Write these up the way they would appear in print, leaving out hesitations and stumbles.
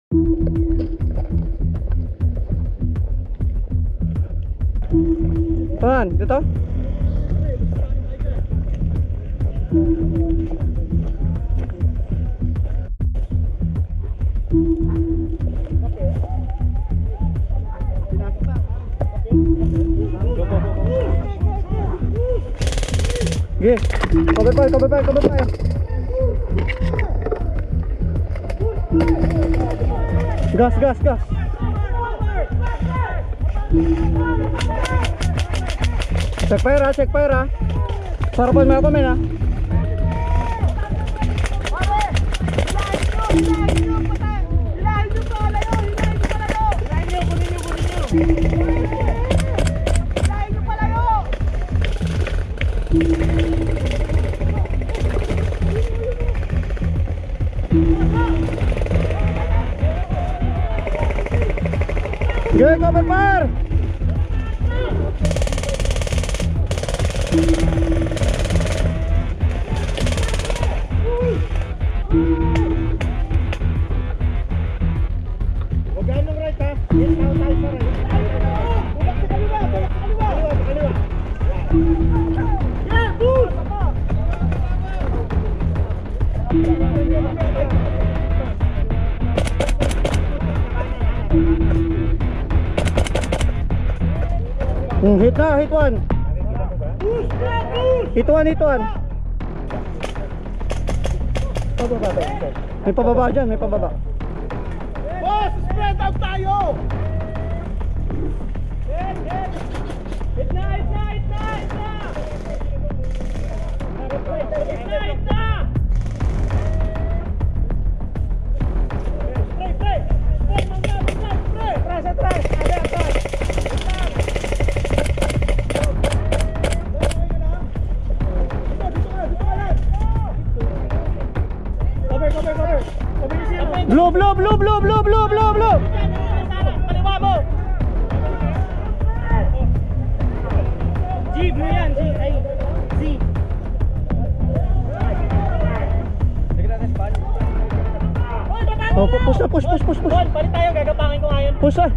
Saan? Dito? Sige, cover fire. Gas. Check fire ha. Sarapan mo ako men ha. Sige, cover fire. Hit one. Hit one. May pababa dyan, may pababa. Boss, spread out tayo! Hit na! Blue. Kaliwa mo. G, blue yan. Z. Oh, push. Palit tayo, gagapangin ko ngayon. Push ha.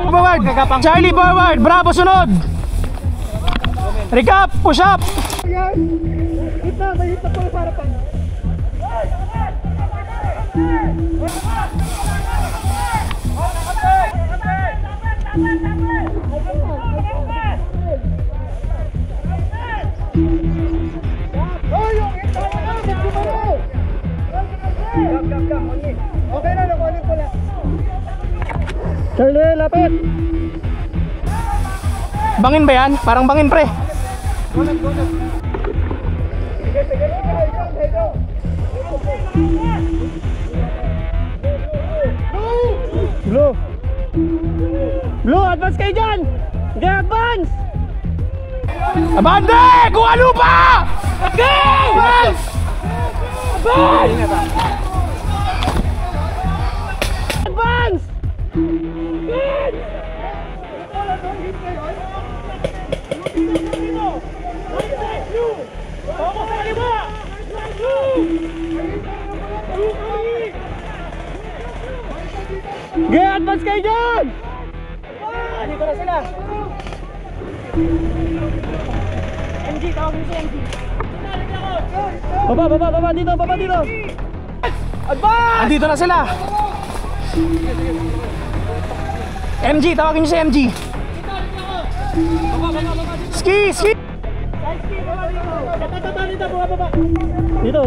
Forward, Charlie forward, Bravo sunod. Recap, push up. Hit na, may hit na po sa harapan. Okay na, nakuha ko lang. Charlie, lapit. Bangin ba yan? Parang bangin pre. Blue, advance kayo dyan. Sige, advance. Abande! Kuha lupa! Go! Advance! Advance! Sige, advance kayo dyan. Dito na sila. MG, tawag mo si MG. Baba dito. Advance! Andito na sila. MG, tawagin niyo si MG. Ski. Dito.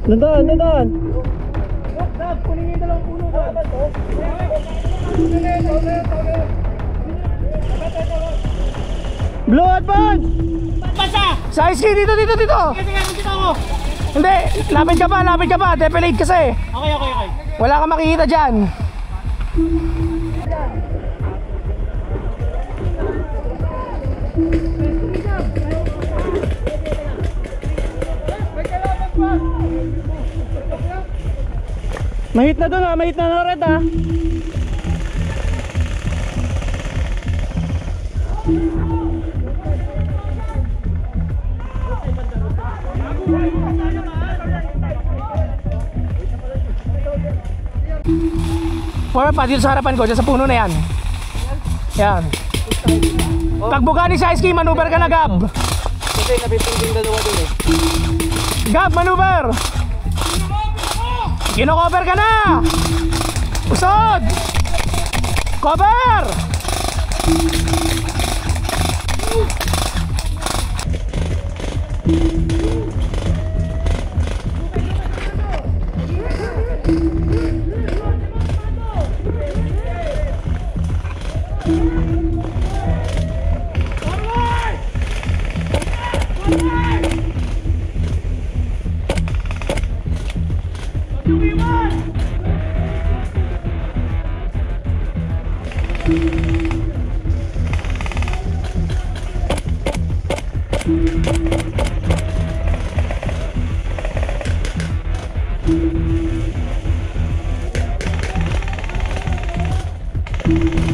Nandaan. Kunin yung dalawang puno ba? Blue, advance! Pasa! Sa ski, dito. Sige, dito ako. Hindi, lapit ka pa. Depelate kasi. Okay. Wala kang makikita dyan. Mahit na doon ha, mahit na red ha. Forward pa, dito sa harapan ko, dyan sa puno na yan. Yan. Pagbuka ni Saiski, maneuver ka na, Gab. Kasi napipunting dalawa dun eh. Gab, maneuver. Kino-cover ka na. Usod. Cover.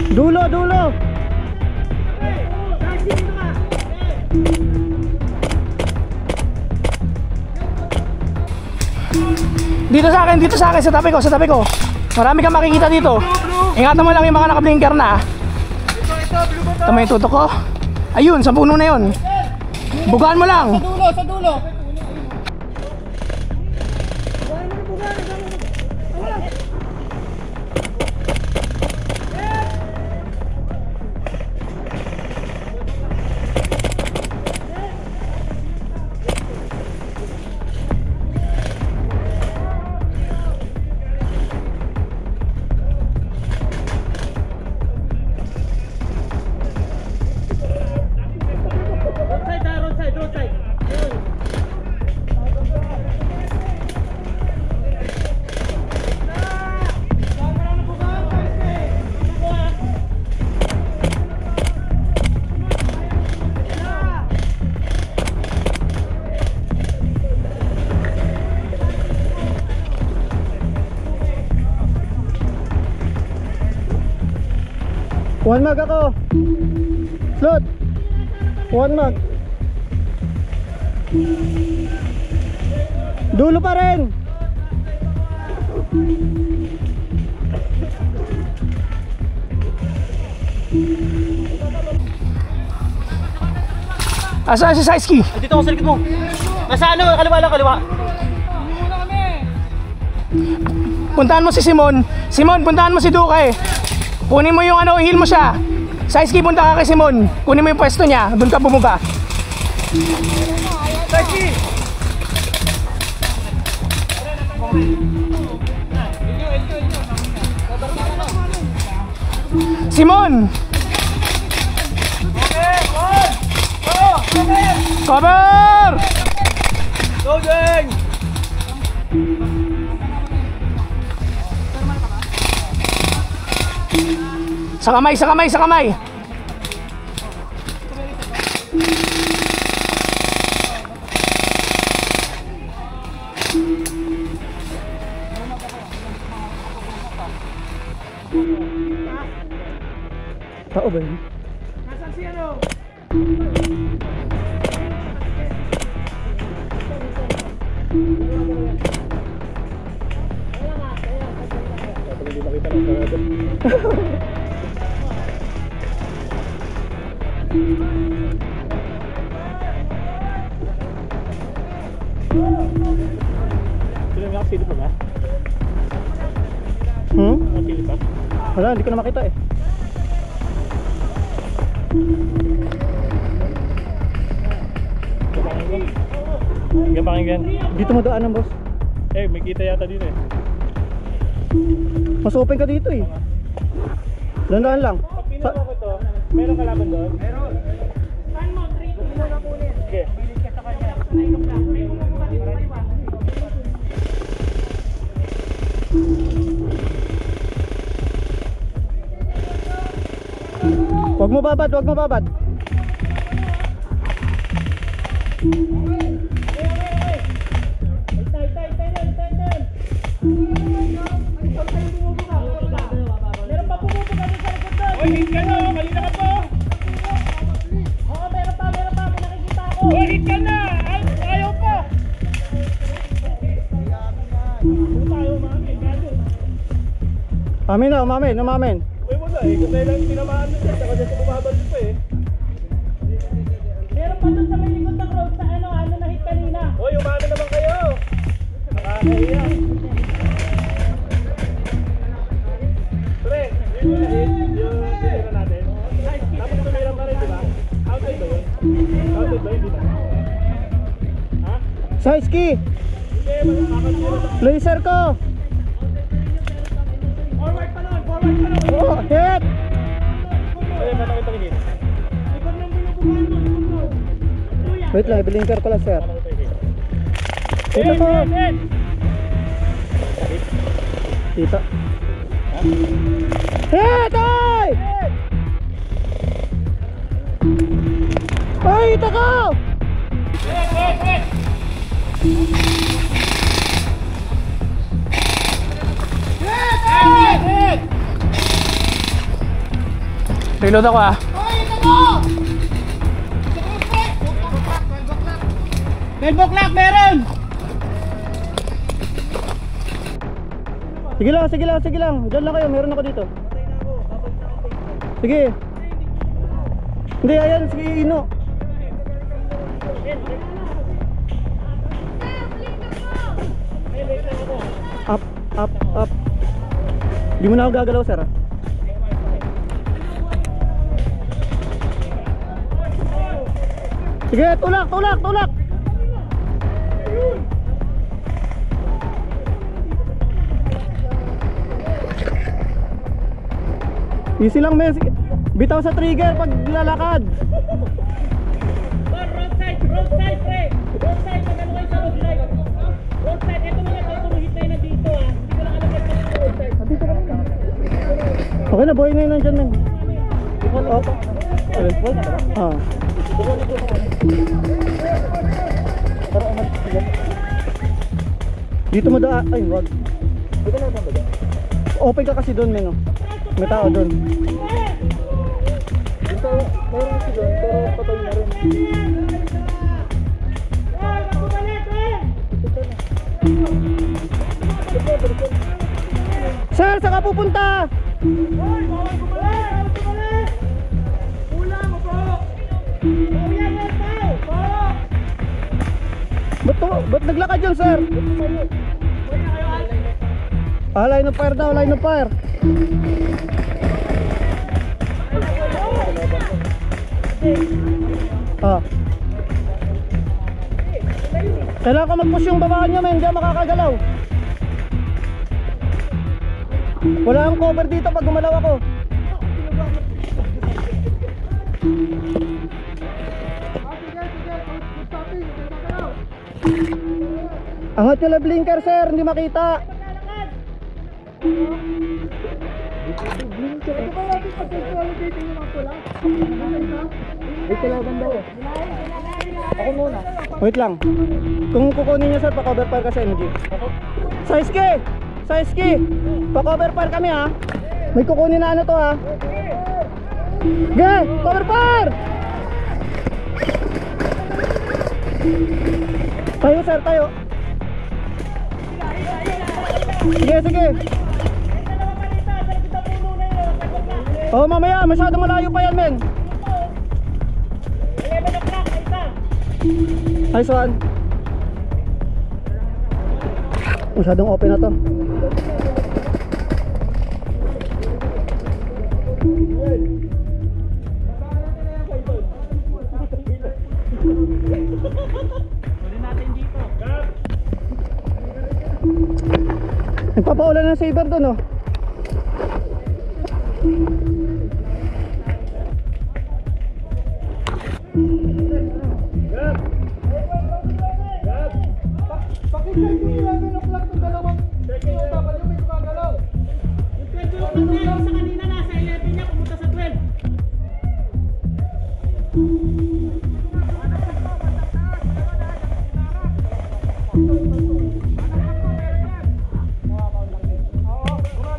Dulo, dulo. Dito sa akin, sa tabi ko. Marami kang makikita dito. Ingatan mo lang yung mga naka-blinker na. Ito mo yung tutok ko. Ayun, sa puno na yun. Bugaan mo lang. Sa dulo. Roadside. One mag ako. Slot. One mag. Dulo pa rin. Asaan si Saiski? Dito ako sa likod mo. Nasa ano? Kaliwa. Puntahan mo si Simon. Simon, puntahan mo si Duque. Kunin mo yung ano, heal mo siya. Saiski, punta ka kay Simon. Kunin mo yung pwesto niya. Doon ka bumuga. Saiski! Simon! Cover! Go, gang! Sa kamay! Tao ba yun? Nasaan si ano? Sino yung nakapili pa ba? Nakapili pa? Wala, hindi ko na makita eh. Pakinggan. Dito mo daanan, boss. Eh, may kita yata dito eh. Mas open ka dito eh. Dandaan lang. Pag pinuha ko to, meron kalaban doon? Meron. Saan mo? 3-2 mo na kunin. Okay. Bilis ka sa kanya. Naikot lang. Wag mo babad. Meron pa pumupuga doon sa likod doon. Hoy, hit ka na! Kalina ka po! Oo, meron pa. May nakikita ako. Hoy, hit ka na! Ayaw pa! Kung tayo, mami. Gado. Amin na, umamin. Uy, wala eh. Kasi lang tinamaan na siya. Saka siya bumabalik pa eh. Meron pa doon sa may likod ng road sa ano na-hit kanina. Uy, umano naman kayo. Nakakahiya. Pre, yun yung tinira natin. Tapos tumira pa rin, di ba? Outside ba yun? Outside ba yun, di ba? Ha? Side ski. Hindi, makakasira lang. Laser ko. Forward pa nun, forward pa nun. Oh, hit. Ay, paano kita hit? Likod ng binubuhan mo, likod mo. Kuya. Wait lang, blinker ko lang, sir. Paano kita hit? Kita ko. Hit! Kita. Hit! Ay! Ay, ito ko! Reload ako ah. Belbok lock, meron! Sige lang. Diyan lang kayo, meron ako dito. Sige. Hindi, ayan, sige, Ino. Up. Di mo na ako gagalaw, sir. Sige, tulak. Easy lang, men. Bitaw sa trigger pag lalakad. Roadside, pre! Roadside, pag ano kayo sa roadside? Roadside, eto mga tao hit na yun nandito ah. Hindi ko lang alam kung sa roadside. Okay na, boy na yun nandyan, men. Oh. Ah. Dito mo da. Ay, wag. Open ka kasi doon, men. Oh. May tao doon. Dito, meron kasi doon, pero patay na rin. Sir, saan ka pupunta? Ba't naglakad yun, sir? Line of fire daw, line of fire. Kailangan ko mag-push yung babaan nyo, men. Hindi makakagalaw. Wala akong cover dito pag gumalaw ako. Angat nyo lang blinker, sir. Hindi makita. Wait lang. Kung kukunin nyo, sir, pa-cover fire kasi MG. Size ski. Pa-cover fire kami, ha. May kukunin na ano to, ha. Ge, cover fire. Tayo, sir, tayo. Sige. Oh, mamaya, masyadong malayo pa yan, men. 11 o'clock, isa. Nice one. Masyadong open na to. Nagpapaulan ng saber doon, oh.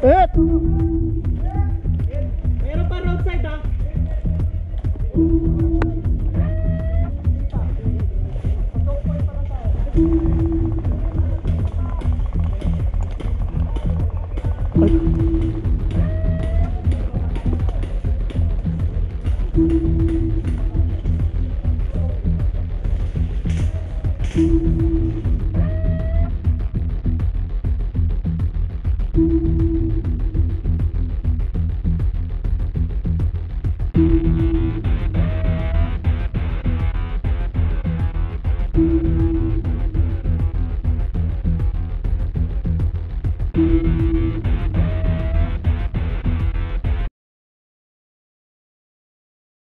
Hit! Meron pa roadside ah.